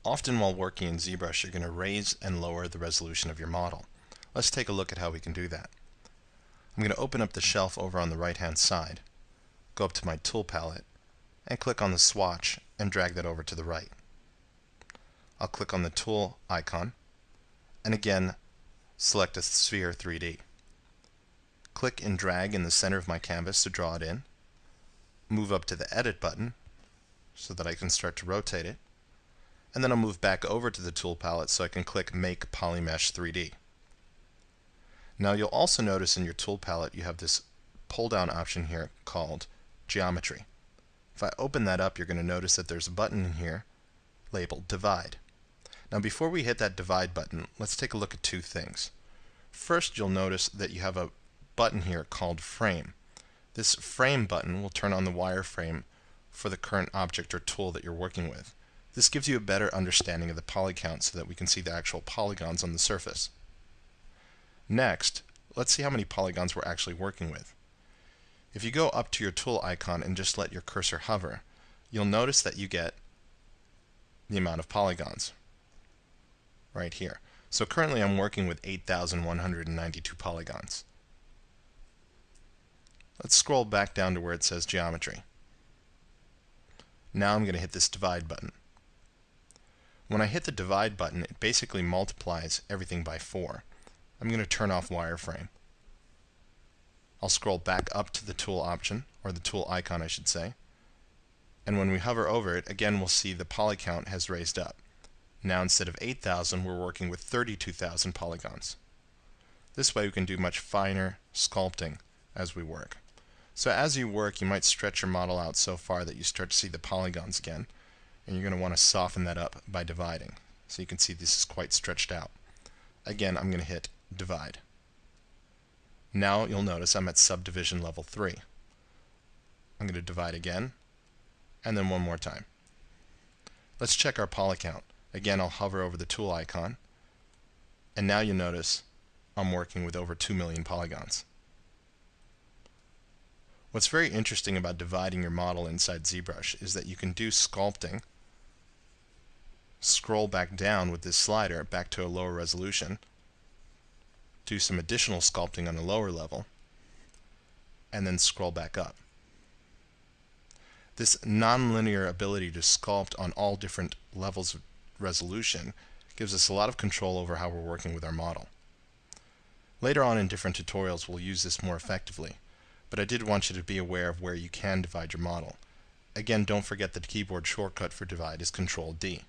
Often while working in ZBrush, you're going to raise and lower the resolution of your model. Let's take a look at how we can do that. I'm going to open up the shelf over on the right-hand side, go up to my tool palette, and click on the swatch and drag that over to the right. I'll click on the tool icon, and again, select a sphere 3D. Click and drag in the center of my canvas to draw it in. Move up to the Edit button so that I can start to rotate it. And then I'll move back over to the tool palette so I can click Make Polymesh 3D. Now you'll also notice in your tool palette you have this pull-down option here called Geometry. If I open that up, you're going to notice that there's a button in here labeled Divide. Now before we hit that Divide button, let's take a look at two things. First, you'll notice that you have a button here called Frame. This Frame button will turn on the wireframe for the current object or tool that you're working with. This gives you a better understanding of the poly count so that we can see the actual polygons on the surface. Next, let's see how many polygons we're actually working with. If you go up to your tool icon and just let your cursor hover, you'll notice that you get the amount of polygons right here. So currently I'm working with 8,192 polygons. Let's scroll back down to where it says Geometry. Now I'm going to hit this Divide button. When I hit the Divide button, it basically multiplies everything by 4. I'm going to turn off wireframe. I'll scroll back up to the tool option, or the tool icon I should say, and when we hover over it, again we'll see the poly count has raised up. Now instead of 8,000, we're working with 32,000 polygons. This way we can do much finer sculpting as we work. So as you work, you might stretch your model out so far that you start to see the polygons again, and you're going to want to soften that up by dividing. So you can see this is quite stretched out. Again, I'm going to hit Divide. Now you'll notice I'm at subdivision level 3. I'm going to divide again, and then one more time. Let's check our poly count. Again, I'll hover over the tool icon, and now you notice I'm working with over 2 million polygons. What's very interesting about dividing your model inside ZBrush is that you can do sculpting, scroll back down with this slider back to a lower resolution, do some additional sculpting on a lower level, and then scroll back up. This non-linear ability to sculpt on all different levels of resolution gives us a lot of control over how we're working with our model. Later on in different tutorials we'll use this more effectively, but I did want you to be aware of where you can divide your model. Again, don't forget that the keyboard shortcut for divide is Control D.